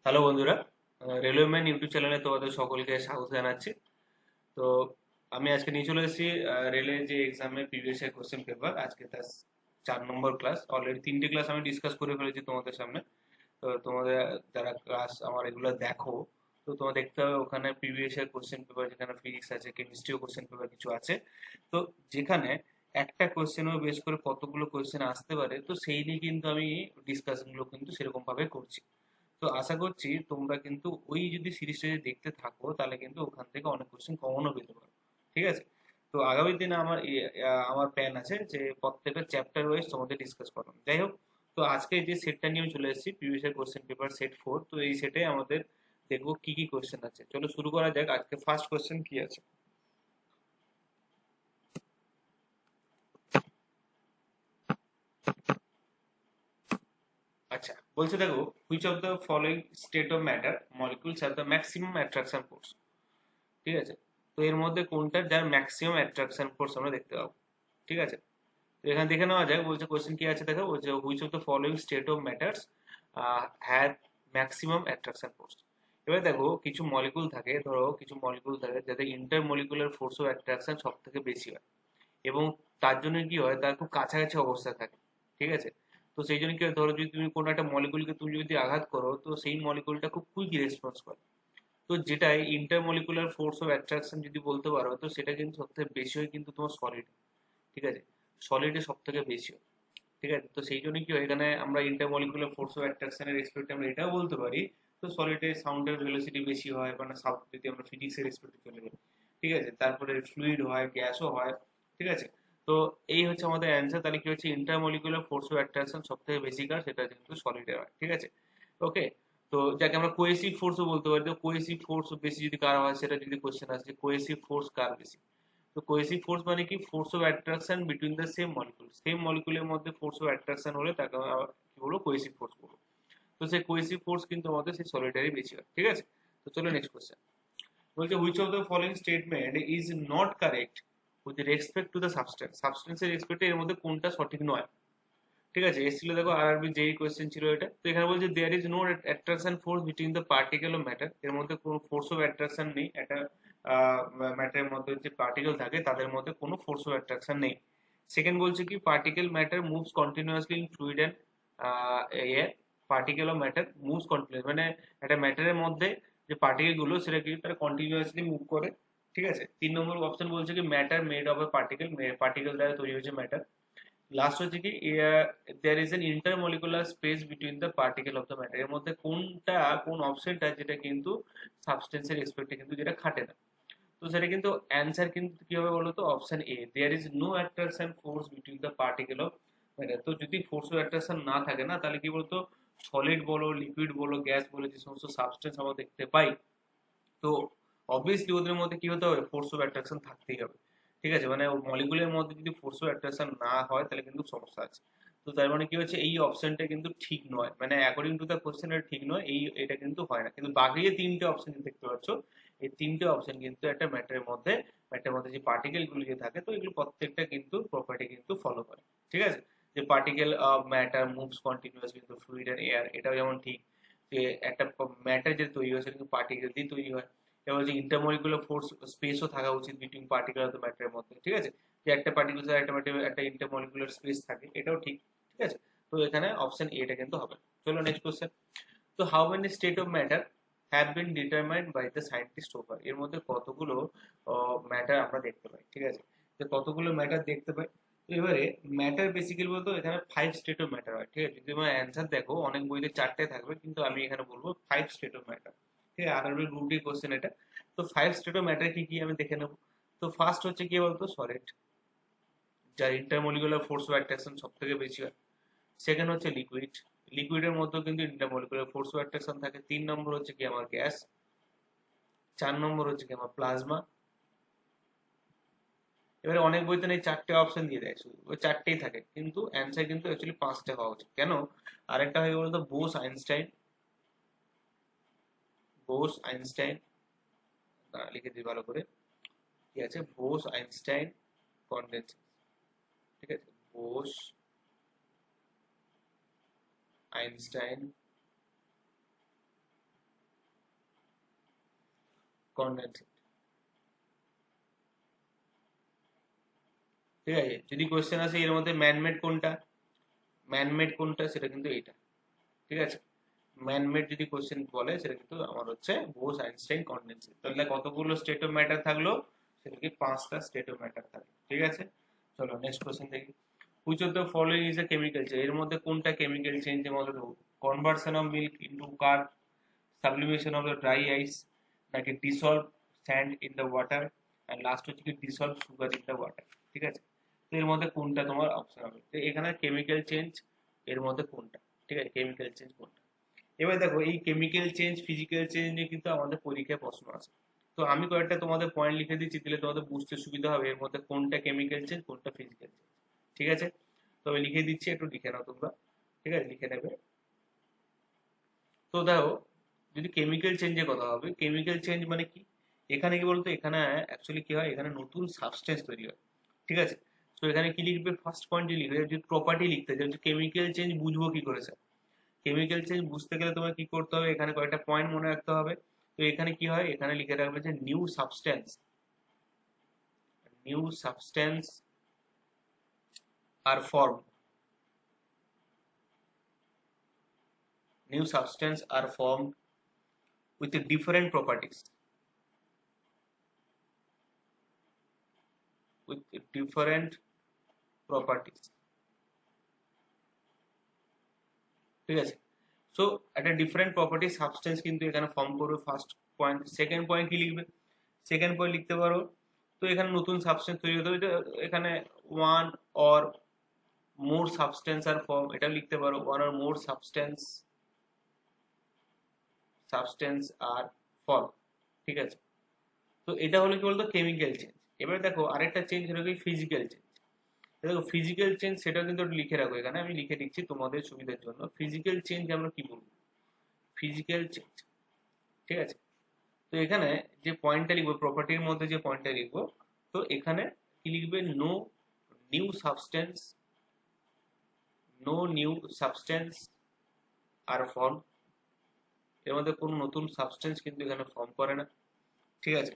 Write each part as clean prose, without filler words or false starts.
Hello বন্ধুরা, railway man YouTube চ্যানেলে তোমাদের সকলকে স্বাগত জানাচ্ছি। তো আমি আজকে নিয়ে চলে এসেছি রেলের যে এক্সামের প্রিভিয়াস ইয়ার কোশ্চেন পেপার। আজকে তার 4 নম্বর ক্লাস। অলরেডি 3টে ক্লাস আমি ডিসকাস করে ফেলেছি তোমাদের সামনে। তো তোমাদের যারা ক্লাস আমার এগুলো দেখো, তো তোমার দেখতে হবে ওখানে প্রিভিয়াস ইয়ার কোশ্চেন পেপার, যেখানে ফিজিক্স আছে, কেমিস্ট্রিও কোশ্চেন পেপার কিছু আছে। তো যেখানে একটা কোশ্চেনও বেশ করে কতগুলো কোশ্চেন আসতে পারে, তো সেই নিয়ে কিন্তু আমি ডিসকাশনগুলো কিন্তু সেরকম ভাবে করছি। তো আশা করছি তোমরা কিন্তু ওই যদি সিরিজটা যদি দেখতে থাকো, তাহলে কিন্তু ওখান থেকে অনেক কোশ্চেন কমনও পেতে পারো। ঠিক আছে? তো আগামী দিনে আমার প্ল্যান আছে যে প্রত্যেকটা চ্যাপ্টার ওয়াইজ তোমাদের ডিসকাস করানো। যাই হোক, তো আজকে যে সেটটা নিয়ে চলে এসেছি, previous year question paper set 4। তো এই সেটে আমাদের দেখবো কি কি কোশ্চেন আছে। চলো শুরু করা যাক। আজকে ফার্স্ট কোশ্চেন কি আছে? আচ্ছা, বলছে দেখো, which of the following state of matter molecules have the maximum attraction force. ঠিক আছে? তো এর মধ্যে কোনটার যার ম্যাক্সিমাম অ্যাট্রাকশন ফোর্স আমরা দেখতে পাবো। ঠিক আছে? তো এখানে দেখে নেওয়া যাক। বলছে কোশ্চেন কি আছে দেখো, বলছে which of the following state of matters have maximum attraction force. এবার দেখো, কিছু মলিকুল থাকে, ধরো কিছু মলিকুল থাকে যাদের inter molecular force of attraction সব থেকে বেশি হয়, এবং তার জন্য কি হয়, তার খুব কাছাকাছি অবস্থায় থাকে। ঠিক আছে? তো সেই জন্য কি হয়, ধরো যদি তুমি কোনো একটা মলিকুলকে তুমি যদি আঘাত করো, তো সেই মলিকুলটা খুব কুইক রেসপন্স করে। তো যেটাই ইন্টারমলিকুলার ফোর্স অফ অ্যাট্রাকশন যদি বলতে পারো, তো সেটা কিন্তু সবথেকে বেশি হয় কিন্তু তোমার সলিড। ঠিক আছে? সলিডে সব থেকে বেশি হয়। ঠিক আছে? তো সেই জন্য কি হয়, এখানে আমরা ইন্টারমলিকুলার ফোর্স অফ অ্যাট্রাকশনের রেসপেক্টে আমরা এটাও বলতে পারি। তো সলিডে সাউন্ডের ভেলোসিটি বেশি হয়, মানে সাউন্ড যদি আমরা ফিজিক্সের রেসপেক্টে চলে যাই। ঠিক আছে? তারপরে ফ্লুইড হয়, গ্যাসও হয়। ঠিক আছে? তো এই হচ্ছে আমাদের অ্যান্সার। তাহলে কি হচ্ছে, ইন্টারমলিকুলার ফোর্স অফ অ্যাট্রাকশন সব থেকে বেশি কার, সেটা কিন্তু সলিডে হয়। ঠিক আছে? ওকে। তো যাকে আমরা কোয়েসিভ ফোর্সও বলতে পারি। তো কোয়েসিভ ফোর্স বেশি যদি কার হয়, সেটা যদি কোশ্চেন আসে, কোয়েসিভ ফোর্স কার বেশি। তো কোহেসিভ ফোর্স মানে কি, force of attraction between the same molecule. Same মলিকুলের মধ্যে ফোর্স অফ অ্যাট্রাকশন হলে তাকে আমরা আবার কি বলবো, কোহেসিভ ফোর্স বলবো। তো সেই কোহেসিভ ফোর্স কিন্তু আমাদের সেই সলিডারি বেশি হয়। ঠিক আছে? তো চলো নেক্সট কোশ্চেন। বলছে which of the following statement is not correct with respect to the substance. সাবস্টেন্সের রেসপেক্টে এর মধ্যে কোনটা সঠিক নয়। ঠিক আছে? এসেছিল দেখো, আরআরবি যেই কোয়েশ্চেন ছিল এটা। তো এখানে বলছে there is no attraction force between the particle ও ম্যাটার। এর মধ্যে কোনো ফোর্স অফ অ্যাট্রাকশন নেই। একটা ম্যাটারের মধ্যে যে পার্টিকেল থাকে তাদের মধ্যে কোনো ফোর্স অফ অ্যাট্রাকশন নেই। সেকেন্ড বলছে কি, particle matter moves continuously in fluid and air. Particle of matter moves continuous, মানে একটা ম্যাটারের মধ্যে যে পার্টিকেল গুলো সেটা কি তারা কন্টিনিউয়াসলি মুভ করে। ঠিক আছে? 3 নম্বর অপশন বলছে কি, matter made of a particle. Particle দ্বারা তৈরি হয়েছে ম্যাটার। লাস্ট হচ্ছে কি, there is an intermolecular space between the particle of the matter. এর মধ্যে কোনটা, কোন অপশনটা যেটা কিন্তু সাবস্টেন্সের রেসপেক্টে কিন্তু যেটা খাটে না। তো সেটা কিন্তু অ্যান্সার কিন্তু কি হবে বলো তো, option A, there is no attraction force between the particle of matter. তো যদি ফোর্স অফ অ্যাট্রাকশন না থাকে না, তাহলে কি বলতো, সলিড বলো, লিকুইড বলো, গ্যাস বলো, যে সমস্ত সাবস্টেন্স আমরা দেখতে পাই, তো অবভিয়াসলি ওদের মধ্যে কি হতে হবে, ফোর্স অফ অ্যাট্রাকশন থাকতেই হবে। ঠিক আছে? মানে মলিকুলের মধ্যে যদি ফোর্স অফ অ্যাট্রাকশন না হয়, তাহলে কিন্তু সমস্যা আছে। তো তার মানে কি হচ্ছে, এই অপশনটা কিন্তু ঠিক নয়, মানে অ্যাকর্ডিং টু দ্য কোশ্চেন এটা ঠিক নয়। এটা কিন্তু হয় না। কিন্তু বাকি যে 3টে অপশন দেখতে পাচ্ছ, এই 3টে অপশন কিন্তু একটা ম্যাটারের মধ্যে যে পার্টিকেল গুলো যে থাকে, তো এগুলো প্রত্যেকটা কিন্তু প্রপার্টি কিন্তু ফলো করে। ঠিক আছে? যে particle of matter moves continuously in the fluid and air, এটাও যেমন ঠিক। যে একটা ম্যাটার যে তৈরি হয়, সেটা কিন্তু পার্টিকেল দিয়ে তৈরি হয়। এবার যে ইন্টারমলিকুলার ফোর্স স্পেসও থাকা উচিত বিটুইন পার্টিকেল অফ দ্য ম্যাটারের মধ্যে। ঠিক আছে? যে একটা পার্টিকেল আর একটা ম্যাটার একটা ইন্টারমলিকুলার স্পেস থাকে, এটাও ঠিক। ঠিক আছে? তো এখানে অপশন এটা কিন্তু হবে। চলো নেক্সট কোশ্চেন। তো how many state of matter have been determined by the scientist over. এর মধ্যে কতগুলো ম্যাটার আমরা দেখতে পাই। ঠিক আছে? যে কতগুলো ম্যাটার দেখতে পাই। তো এবারে ম্যাটার বেসিক্যালি বলতে এখানে 5 স্টেট অফ ম্যাটার হয়। ঠিক আছে? যদি তোমার অ্যান্সার দেখো, অনেক বইতে 4টে থাকবে, কিন্তু আমি এখানে বলবো 5 স্টেট অফ ম্যাটার। ঠিক আছে? আরআরবি গ্রুপ ডি কোশ্চেন এটা। তো 5 স্টেট অফ ম্যাটার কি কি আমি দেখে নেবো। তো ফার্স্ট হচ্ছে কি বলতো, সলিড, যার ইন্টারমলিকুলার ফোর্স অফ অ্যাট্রাকশন সব থেকে বেশি হয়। সেকেন্ড হচ্ছে লিকুইড, লিকুইডের মধ্যেও কিন্তু ইন্টারমলিকুলার ফোর্স অফ অ্যাট্রাকশন থাকে। 3 নম্বর হচ্ছে কি আমার গ্যাস। 4 নম্বর হচ্ছে কি আমার প্লাজমা। এবারে অনেক বইতে নেই, 4টে অপশন দিয়ে দেয়, শুধু ওই 4টেই থাকে, কিন্তু অ্যান্সার কিন্তু অ্যাকচুয়ালি 5টে হওয়া উচিত। কেন? আরেকটা হয়ে বলতো বোস আইনস্টাইন। বোস আইনস্টাইন, লিখে দিই ভালো করে। ঠিক আছে? বোস আইনস্টাইন কনডেন্সেশন। ঠিক আছে? Bose Einstein condensate. ঠিক আছে, যদি কোয়েশ্চেন আসে এর মধ্যে ম্যানমেড কোনটা সেটা কিন্তু এইটা। ঠিক আছে, ম্যানমেড যদি কোশ্চেন বলে সেটা কিন্তু আমার হচ্ছে বোস আইনস্টাইন কনডেনসেট। তাহলে কতগুলো স্টেট অফ ম্যাটার থাকলো, সেটা কি 5টা স্টেট অফ ম্যাটার থাকলো। ঠিক আছে, চলো নেক্সট কোশ্চেন দেখি। Which of the following is a chemical change, এর মধ্যে কোনটা কেমিক্যাল চেঞ্জের মধ্যে conversion of milk into curd, sublimation of the dry ice, নাকি dissolve sand in the water, আর লাস্ট হচ্ছে কি dissolve sugar in the water. ঠিক আছে, তো এর মধ্যে কোনটা তোমার অপশন হবে, তো এখানে কেমিক্যাল চেঞ্জ এর মধ্যে কোনটা। ঠিক আছে, কেমিক্যাল চেঞ্জ কোনটা। এবার দেখো এই কেমিক্যাল চেঞ্জ ফিজিক্যাল চেঞ্জ নিয়ে কিন্তু আমাদের পরীক্ষায় প্রশ্ন আছে। তো আমি কয়েকটা তোমাদের পয়েন্ট লিখে দিচ্ছি, দিলে তোমাদের বুঝতে সুবিধা হবে এর মধ্যে কোনটা কেমিক্যাল চেঞ্জ কোনটা ফিজিক্যাল চেঞ্জ। ঠিক আছে, তবে লিখে দিচ্ছি, একটু লিখে নাও তোমরা। ঠিক আছে, লিখে নেবে। তো দেখো, যদি কেমিক্যাল চেঞ্জের কথা হবে, কেমিক্যাল চেঞ্জ মানে কি, এখানে কি বলতো, এখানে অ্যাকচুয়ালি কি হয়, এখানে নতুন সাবস্টেন্স তৈরি হয়। ঠিক আছে, তো এখানে কি লিখবে, ফার্স্ট পয়েন্ট লিখবে যদি প্রপার্টি লিখতে চাই, যে কেমিক্যাল চেঞ্জ বুঝবো কি করে স্যার। কেমিক্যাল চেঞ্জ বুঝতে গেলে তোমার কি করতে হবে, এখানে কয়েকটা পয়েন্ট মনে রাখতে হবে। তো এখানে কি হয়, এখানে লিখে রাখবে যে new substance R form, new substance are formed with different properties, with different properties। ঠিক আছে, সো একটা ডিফারেন্ট প্রপার্টি সাবস্টেন্স কিন্তু এখানে ফর্ম করবে, ফার্স্ট পয়েন্ট। সেকেন্ড পয়েন্ট কি লিখবে, সেকেন্ড পয়েন্ট লিখতে পারো, তো এখানে নতুন সাবস্টেন্স তৈরি হতে হবে, এখানে one or more substance R form, এটাও লিখতে পারো, one or more substance R form. ঠিক আছে, তো এটা হলো কি বলতো কেমিক্যাল চেঞ্জ। এবার দেখো আরেকটা চেঞ্জ হলো কি ফিজিক্যাল চেঞ্জ। দেখো ফিজিক্যাল চেঞ্জ সেটাও কিন্তু একটু লিখে রাখো, এখানে আমি লিখে দিচ্ছি তোমাদের সুবিধার জন্য। ফিজিক্যাল চেঞ্জ আমরা কি বলবো, ফিজিক্যাল চেঞ্জ। ঠিক আছে, তো এখানে যে পয়েন্টটা লিখবো, প্রপার্টির মধ্যে যে পয়েন্টটা লিখবো, তো এখানে কি লিখবে, new substance no new substance আর ফর্ম, এর মধ্যে কোনো নতুন সাবস্টেন্স কিন্তু এখানে ফর্ম করে না। ঠিক আছে,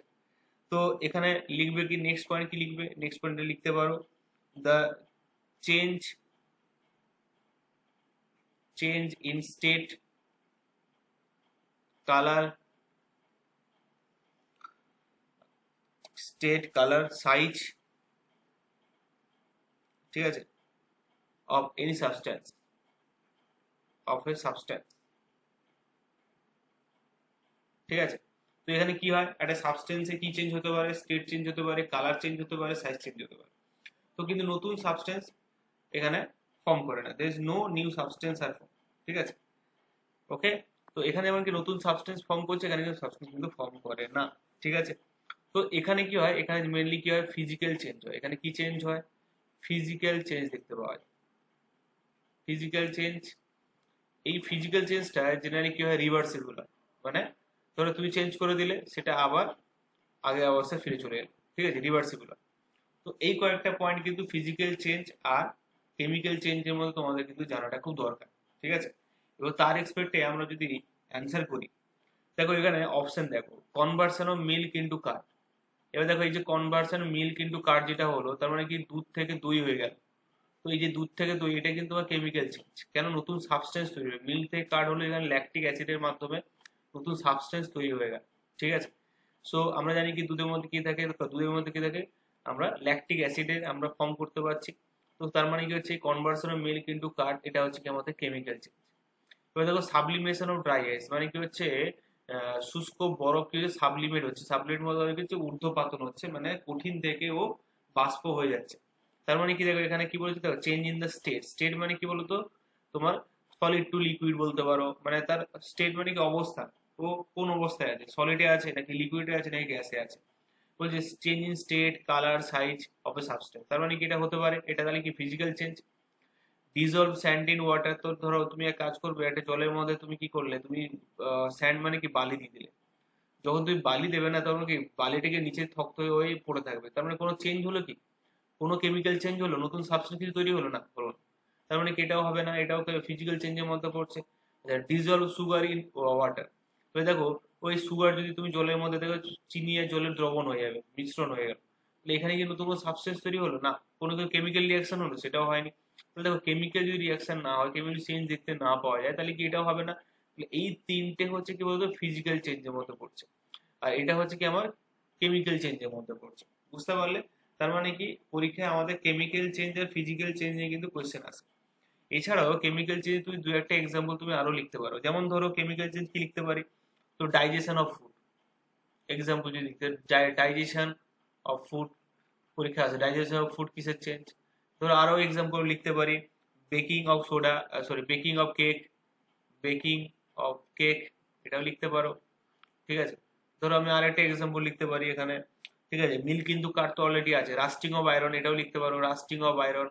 তো এখানে লিখবে কি, নেক্সট পয়েন্ট কি লিখবে, নেক্সট পয়েন্টে লিখতে পারো the change in state, color, size, ঠিক আছে, of any substance, of a substance। ঠিক আছে, তো এখানে কি হয়, একটা সাবস্টেন্সে কি চেঞ্জ হতে পারে, স্টেট চেঞ্জ হতে পারে, কালার চেঞ্জ হতে পারে, সাইজ চেঞ্জ হতে পারে। তো কিন্তু নতুন সাবস্টেন্স এখানে ফর্ম করে না, there is no new substance are form. ঠিক আছে, ওকে, তো এখানে যেমন কি নতুন সাবস্টেন্স ফর্ম করছে, এখানে কিন্তু সাবস্টেন্স কিন্তু ফর্ম করে না। ঠিক আছে, তো এখানে কি হয়, এখানে মেনলি কি হয়, ফিজিক্যাল চেঞ্জ হয়। এখানে কি চেঞ্জ হয়, ফিজিক্যাল চেঞ্জ দেখতে পাওয়া যায়, ফিজিক্যাল চেঞ্জ। এই ফিজিক্যাল চেঞ্জটা জেনারেলি কি হয়, রিভার্সিবল হয়, মানে ধরো তুমি চেঞ্জ করে দিলে সেটা আবার আগে অবস্থায় ফিরে চলে এলো। ঠিক আছে, রিভার্সিবল হয়। তো এই কয়েকটা পয়েন্ট কিন্তু ফিজিক্যাল চেঞ্জ আর কেমিক্যাল চেঞ্জের মধ্যে তোমাদের কিন্তু জানাটা খুব দরকার। ঠিক আছে, এবার তার এক্সপেক্টে আমরা যদি অ্যান্সার করি, দেখো এখানে অপশন দেখো, conversion of milk into card. এবার দেখো এই যে কনভার্সন মিল্ক ইন্টু কার্ড যেটা হলো, তার মানে কি দুধ থেকে দই হয়ে গেল। তো এই যে দুধ থেকে দই, এটা কিন্তু কেমিক্যাল চেঞ্জ, কেন, নতুন সাবস্টেন্স তৈরি হবে। মিল্ক থেকে কার্ড হলো, এখানে ল্যাকটিক অ্যাসিডের মাধ্যমে নতুন সাবস্টেন্স তৈরি হয়ে গেল। ঠিক আছে, সো আমরা জানি কি দুধের মধ্যে কি থাকে, দুধের মধ্যে কি থাকে, আমরা ল্যাকটিক অ্যাসিডের আমরা ফর্ম করতে পারছি। তো তার মানে কি হচ্ছে, conversion of milk into card, এটা হচ্ছে কি আমাদের কেমিক্যাল চেঞ্জ। এবার দেখো সাবলিমেশন অফ ড্রাই আইস, মানে কি হচ্ছে শুষ্ক বরফ কি হচ্ছে, সাবলিমেট হচ্ছে, সাবলিমেট মধ্যে হচ্ছে ঊর্ধ্বপাতন হচ্ছে, মানে কঠিন থেকে ও বাষ্প হয়ে যাচ্ছে। তার মানে কি দেখো এখানে কি বলেছে, দেখো change in the state. State মানে কি বলতো, তোমার সলিড টু লিকুইড বলতে পারো, মানে তার স্টেট মানে কি অবস্থা, ও কোন অবস্থায় আছে, সলিডে আছে নাকি লিকুইডে আছে নাকি গ্যাসে আছে। বলছে change in state, colour, size of a substance, তার মানে কি এটা হতে পারে, এটা তাহলে কি physical change. Dissolve sand in water, তো ধরো তুমি এক কাজ করবে, একটা জলের মধ্যে তুমি কি করলে, তুমি স্যান্ড মানে কি বালি দিয়ে দিলে, যখন তুমি বালি দেবে না তখন কি বালিটাকে নিচে থক্ত হয়ে পড়ে থাকবে, তার মানে কোনো চেঞ্জ হলো কি, কোনো কেমিক্যাল চেঞ্জ হলো, নতুন সাবস্টেন্স কিছু তৈরি হলো না, হলো না। তার মানে কি এটাও হবে না, এটাও ফিজিক্যাল চেঞ্জের মধ্যে পড়ছে। ডিজলভ সুগার ইন ওয়াটার, তো দেখো ওই সুগার যদি তুমি জলের মধ্যে দেখো, চিনি আর জলের দ্রবণ হয়ে যাবে, মিশ্রণ হয়ে গেল, তাহলে এখানে কি নতুন কোনো সাবস্টেন্স তৈরি হলো না, কোনো কেমিক্যাল রিয়াকশন হলো, সেটাও হয়নি। তাহলে দেখো কেমিক্যাল যদি রিয়াকশন না হয়, কেমিক্যাল চেঞ্জ দেখতে না পাওয়া যায়, তাহলে কি এটাও হবে না। এই তিনটে হচ্ছে কি বলতো ফিজিক্যাল চেঞ্জের মধ্যে পড়ছে, আর এটা হচ্ছে কি আমার কেমিক্যাল চেঞ্জের মধ্যে পড়ছে। বুঝতে পারলে? তার মানে কি পরীক্ষায় আমাদের কেমিক্যাল চেঞ্জ আর ফিজিক্যাল চেঞ্জ নিয়ে কিন্তু কোয়েশ্চেন আসে। এছাড়াও কেমিক্যাল চেঞ্জ তুমি দু একটা এক্সাম্পল তুমি আরো লিখতে পারো, যেমন ধরো কেমিক্যাল চেঞ্জ কি লিখতে পারি, তো ডাইজেশন অফ ফুড, এক্সাম্পল যদি লিখতে, ডাইজেশন অফ ফুড পরীক্ষা আছে, ডাইজেশন অফ ফুড কিসের চেঞ্জ। ধরো আরো এক্সাম্পল লিখতে পারি, baking of soda, sorry baking of cake, baking of cake, এটাও লিখতে পারো। ঠিক আছে, ধরো আমি আরেকটা এক্সাম্পল লিখতে পারি এখানে, ঠিক আছে, মিল্ক কিন্তু কার্ড তো অলরেডি আছে, রাস্টিং অফ আয়রন, এটাও লিখতে পারো, lasting of iron,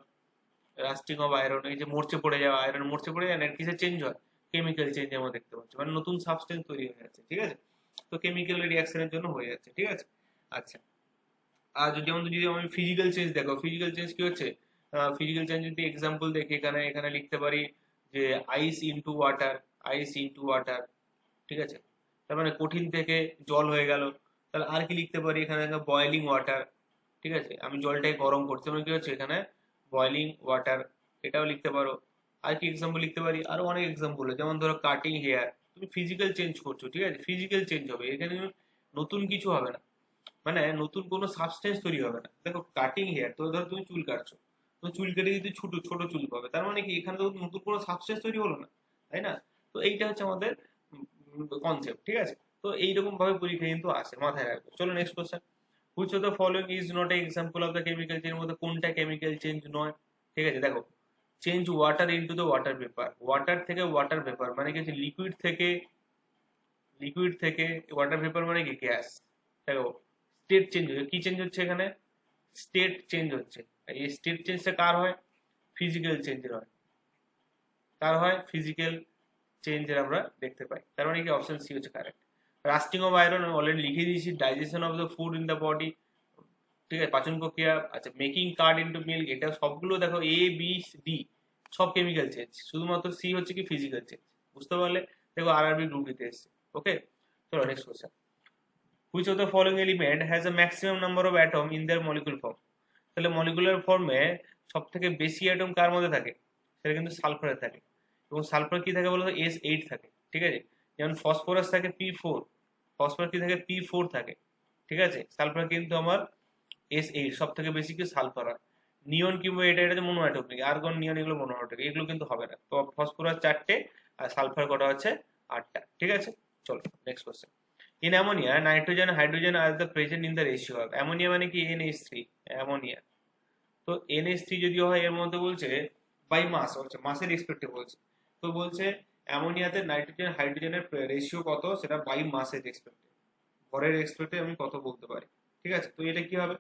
lasting of iron, এই যে মরচে পড়ে যাওয়া, আয়রন মরচে পড়ে যায় না, কিসের চেঞ্জ হয়, কেমিক্যাল চেঞ্জ আমরা দেখতে পাচ্ছি, মানে নতুন সাবস্টেন্স তৈরি হয়ে যাচ্ছে। ঠিক আছে, তো কেমিক্যাল রিয়াকশনের জন্য হয়ে যাচ্ছে। ঠিক আছে, আচ্ছা, আর যেমন যদি আমি ফিজিক্যাল চেঞ্জ দেখো, ফিজিক্যাল চেঞ্জ কি হচ্ছে, ফিজিক্যাল চেঞ্জ যদি এক্সাম্পল দেখি, এখানে এখানে লিখতে পারি যে আইস ইনটু ওয়াটার, আইস ইনটু ওয়াটার। ঠিক আছে, তার মানে কঠিন থেকে জল হয়ে গেল। তাহলে আর কি লিখতে পারি, এখানে বয়েলিং ওয়াটার। ঠিক আছে, আমি জলটাকে গরম করছি, মানে কি হচ্ছে এখানে বয়েলিং ওয়াটার, এটাও লিখতে পারো। আর কি এক্সাম্পল লিখতে পারি, আরো অনেক এক্সাম্পল, যেমন ধরো কাটিং হেয়ার, তুমি ফিজিক্যাল চেঞ্জ করছো, ঠিক আছে, ফিজিক্যাল চেঞ্জ হবে এখানে, নতুন কিছু হবে না, মানে নতুন কোনো সাবস্টেন্স তৈরি হবে না। দেখো কাটিং হেয়ার, তো ধরো তুমি চুল কাটছো, তো চুল কেটে যদি ছোট ছোট চুল পাবে, তার মানে কি এখানে তো নতুন কোনো সাবস্টেন্স তৈরি হলো না, তাই না? তো এইটা হচ্ছে আমাদের কনসেপ্ট। ঠিক আছে, তো এইরকম ভাবে পরীক্ষা কিন্তু আসে, মাথায় রাখবে। চলো next question, which of the following is not a example of the chemical change, মধ্যে কোনটা কেমিক্যাল চেঞ্জ নয়? ঠিক আছে, দেখো, change water into the water paper, water থেকে ওয়াটার পেপার মানে কি হচ্ছে, লিকুইড থেকে, লিকুইড থেকে ওয়াটার পেপার মানে কি গ্যাস। দেখো স্টেট চেঞ্জ হচ্ছে, কি চেঞ্জ হচ্ছে এখানে, স্টেট চেঞ্জ হচ্ছে। এই স্টেট চেঞ্জটা কার হয়, ফিজিক্যাল চেঞ্জের হয়, কার হয়, ফিজিক্যাল চেঞ্জের আমরা দেখতে পাই। তার মানে কি অপশন সি হচ্ছে correct. Lasting of iron already লিখে দিয়েছি, digestion of the food in the body, ঠিক আছে, পাচন প্রক্রিয়া। আচ্ছা, মেকিং কার্ড ইনটু মিল্ক, এটা সবগুলো দেখো এ বি ডি সব কেমিক্যাল চেঞ্জ, শুধুমাত্র সি হচ্ছে কি ফিজিক্যাল চেঞ্জ। বুঝতে পারলে? দেখো আরআরবি গ্রুপ দিতে এসছে। ওকে, চলো next question, which of the following element has a maximum number of atom in their molecule form. তাহলে মলিকুলার ফর্মে সব থেকে বেশি অ্যাটম কার মধ্যে থাকে, সেটা কিন্তু সালফারে থাকে, এবং সালফার কি থাকে বলতো, S8 থাকে। ঠিক আছে, যেমন ফসফরাস থাকে P4, ফসফরাস কি থাকে P4 থাকে। ঠিক আছে, সালফার কিন্তু আমার S8, সব থেকে বেশি কি সালফার হয়। নিয়ন কিংবা এটা এটা মনো অ্যাটমিক, আর্গন নিয়ন এগুলো মনো অ্যাটমিক, এগুলো কিন্তু হবে না। তো ফসফরাস 4টে আর সালফার কটা হচ্ছে 8টা। ঠিক আছে, চলো next question, in ammonia nitrogen hydrogen are the present in the ratio of, ammonia মানে কি NH3, অ্যামোনিয়া, তো NH3 যদি হয় এর মধ্যে বলছে বাই মাস, হচ্ছে মাসের রেসপেক্টে বলছে, তো বলছে অ্যামোনিয়াতে নাইট্রোজেন হাইড্রোজেনের রেশিও কত, সেটা বাই মাসের রেসপেক্টে, ভরের রেসপেক্টে আমি কত বলতে পারি। ঠিক আছে, তো এটা কি হবে,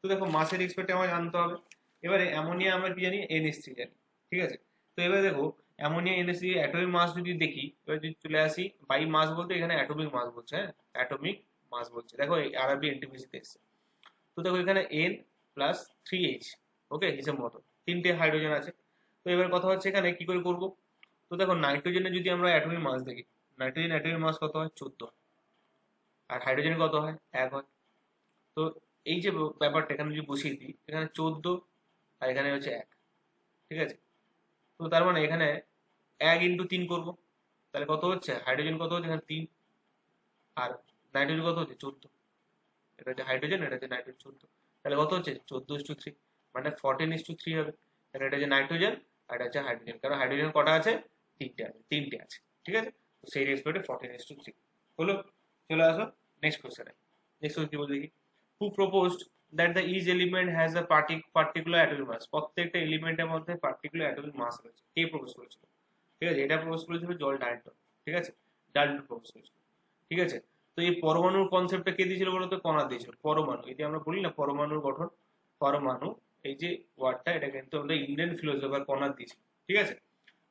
তো দেখো মাসের রেসপেক্টে আমার জানতে হবে। এবারে অ্যামোনিয়া আমরা কি জানি, NH3 জানি। ঠিক আছে, তো এবার দেখো অ্যামোনিয়া NH3 অ্যাটমিক মাস যদি দেখি, এবার যদি চলে আসি বাই মাস বলতে, এখানে অ্যাটমিক মাস বলছে, হ্যাঁ অ্যাটমিক মাস বলছে, দেখো আরবি এনটিপিসিতে এসছে। তো দেখো এখানে N+3H, ওকে, হিসেব মতো 3টে হাইড্রোজেন আছে। তো এবার কথা হচ্ছে এখানে কি করে করব, তো দেখো নাইট্রোজেনের যদি আমরা অ্যাটমিক মাস দেখি, নাইট্রোজেন অ্যাটমিক মাস কত হয়, 14, আর হাইড্রোজেন কত হয়, 1 হয়। তো এই যে ব্যাপারটা এখানে যদি বসিয়ে দিই, এখানে 14 আর এখানে হচ্ছে 1। ঠিক আছে, তো তার মানে এখানে 1 × 3 করবো, তাহলে কত হচ্ছে, হাইড্রোজেন কত হচ্ছে এখানে 3, আর নাইট্রোজেন কত হচ্ছে 14, এটা হচ্ছে হাইড্রোজেন, এটা হচ্ছে নাইট্রোজেন 14, তাহলে কত হচ্ছে 14:3, মানে 14:3 হবে। কারণ এটা হচ্ছে নাইট্রোজেন আর এটা হচ্ছে হাইড্রোজেন, কারণ হাইড্রোজেন কটা আছে, 3টে আছে। ঠিক আছে, তো সেই রেসপেক্টে 14:3 হলো। চলে আসো নেক্সট কোশ্চেনে, নেক্সট কোশ্চেন কি বলতে দেখি, who proposed that the each element has a particular atomic mass, প্রত্যেকটা এলিমেন্টের মধ্যে পার্টিকুলার অ্যাটমিক মাস রয়েছে, কে প্রপোজ করেছিল? ঠিক আছে, এটা প্রপোজ করেছিল জল ডাল্টন। ঠিক আছে, ডাল্টন প্রপোজ করেছিল। ঠিক আছে, তো এই পরমাণুর কনসেপ্টটা কে দিয়েছিল বলতো, কণা দিয়েছিল। পরমাণু, এই যে আমরা বলি না পরমাণুর গঠন, পরমাণু, এই যে ওয়ার্ডটা, এটা কিন্তু আমরা ইন্ডিয়ান ফিলোসফার কণার দিয়েছি। ঠিক আছে,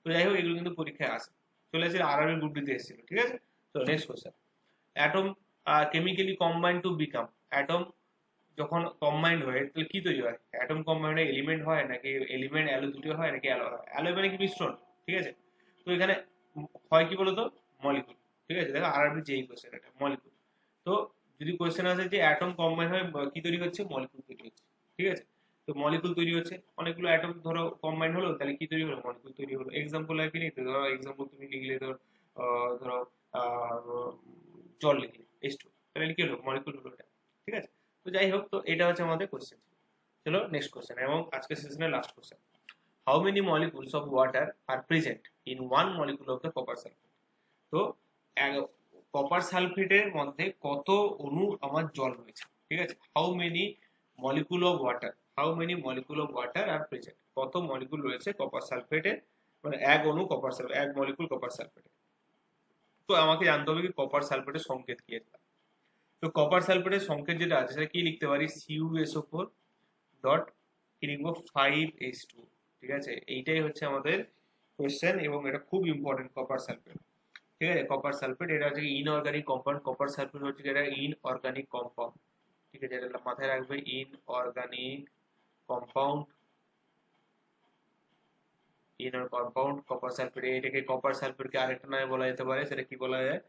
তো যাই হোক এগুলো কিন্তু পরীক্ষায় আসে, চলে আসে আরআরবি গ্রুপ দিতে এসেছিল। ঠিক আছে, তো next question, atom chemically combined to become, atom যখন কম্বাইন্ড হয় তাহলে কি তৈরি হয়, অ্যাটম কম্বাইন্ড এলিমেন্ট হয় নাকি এলিমেন্ট অ্যালো দুটো হয় নাকি অ্যালো হয়, অ্যালো মানে কি মিশ্রণ। ঠিক আছে, তো এখানে হয় কি বলতো, মলিকুল। ঠিক আছে, দেখো আরআরবি যেই কোশ্চেন, এটা মলিকুল। তো যদি কোশ্চেন আসে যে অ্যাটম কম্বাইন হয়ে কি তৈরি হচ্ছে, মলিকুল তৈরি হচ্ছে, ঠিক আছে। তো মলিকুল তৈরি হচ্ছে, অনেকগুলো অ্যাটম ধরো কম্বাইন হলো, তাহলে কি তৈরি হলো, মলিকুল তৈরি হলো। এক্সাম্পল আর কি নিতে, ধরো এক্সাম্পল তুমি লিখলে ধরো আহ, জল লিখলে H2, তাহলে কি হলো, মলিকুল হলো এটা, ঠিক আছে। তো যাই হোক, তো এটা হচ্ছে আমাদের কোশ্চেন। চলো নেক্সট কোশ্চেন, এবং আজকের সেশনের last question. How many molecules of water are present in one molecule of the copper sulphate? তো কপার সালফেটের মধ্যে কত অণু আমার জল রয়েছে, ঠিক আছে। How many molecule of water, how many molecule of water are present, কত মলিকুল রয়েছে কপার সালফেটে, মানে এক অণু কপার সালফেট, এক মলিকুল কপার সালফেটে। তো আমাকে জানতে হবে কি কপার সালফেটের সংকেত কি আছে। তো কপার সালফেটের সংকেত যেটা আছে সেটা কি লিখতে পারি, CuSO4 ডট কি লিখবো, 5H2, ঠিক আছে। এইটাই হচ্ছে আমাদের কোয়েশ্চেন, এবং এটা খুব ইম্পর্টেন্ট কপার সালফেট, ঠিক আছে। কপার সালফেট এটা হচ্ছে ইনঅর্গানিক কম্পাউন্ড, কপার সালফেট হচ্ছে এটা ইনঅর্গানিক কম্পাউন্ড, ঠিক আছে। এটা মাথায় রাখবে, inorganic compound, compound copper sulphate. এটাকে কপার সালফেটকে আরেকটা নামে বলা যেতে পারে, সেটা কি বলা যায়,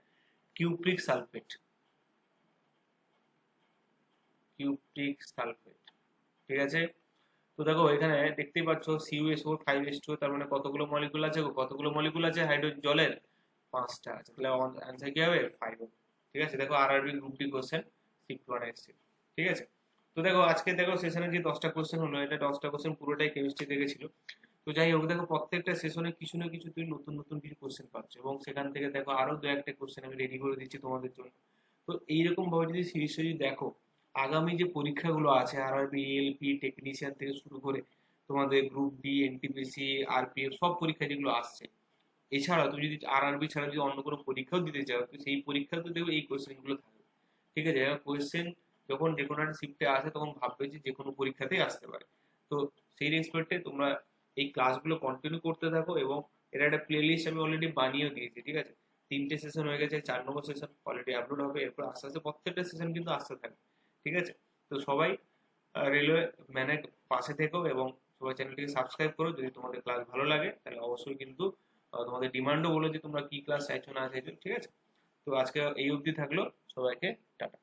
কিউপ্রিক সালফেট, কিউপ্রিক সালফেট, ঠিক আছে। তো দেখো এখানে দেখতেই পাচ্ছ CuSO5H2, তার মানে কতগুলো মলিকুল আছে গো, কতগুলো মলিকুল আছে হাইড্রোজেন জলের, 5টা আছে, তাহলে আনসার কি হবে, 5 হবে, ঠিক আছে। দেখো RRB group D question shift 1 এসেছে, ঠিক আছে। তো দেখো আজকে দেখো সেশনে যে 10টা কোশ্চেন হলো, এটা 10টা কোশ্চেন পুরোটাই কেমিস্ট্রি থেকে ছিল। তো যাই হোক, দেখো প্রত্যেকটা সেশনে কিছু না কিছু তুমি নতুন নতুন কিছু কোশ্চেন পাচ্ছ, এবং সেখান থেকে দেখো আরো দু একটা কোশ্চেন আমি রেডি করে দিচ্ছি তোমাদের জন্য। তো এইরকম ভাবে যদি সিরিজটা যদি দেখো, আগামী যে পরীক্ষাগুলো আছে আরআরবি, এএলপি, টেকনিশিয়ান থেকে শুরু করে তোমাদের গ্রুপ ডি, এনটিপিসি, আরপিএফ, সব পরীক্ষা যেগুলো আসছে, এছাড়া তুমি যদি আরআরবি ছাড়া যদি অন্য কোনো পরীক্ষাও দিতে চাও, তো সেই পরীক্ষাতে দেখবে এই কোশ্চেন গুলো থাকবে, ঠিক আছে। কোশ্চেন যখন যে কোনো একটা শিফটে আসে, তখন ভাববে যে যে কোনো পরীক্ষাতেই আসতে পারে। তো সেই রেসপেক্টে তোমরা এই ক্লাসগুলো কন্টিনিউ করতে থাকো, এবং এর একটা প্লে লিস্ট আমি অলরেডি বানিয়েও দিয়েছি, ঠিক আছে। 3টে সেশন হয়ে গেছে, 4 নম্বর সেশন অলরেডি আপলোড হবে, এরপর আস্তে আস্তে প্রত্যেকটা সেশন কিন্তু আসতে থাকবে, ঠিক আছে। তো সবাই রেলওয়ে ম্যানের পাশে থেকো, এবং সবাই চ্যানেলটিকে সাবস্ক্রাইব করো। যদি তোমাদের ক্লাস ভালো লাগে তাহলে অবশ্যই কিন্তু তোমাদের ডিমান্ডও বলো যে তোমরা কি ক্লাস চাইছো না চাইছো, ঠিক আছে। তো আজকে এই অবধি থাকলো, সবাইকে টাটা।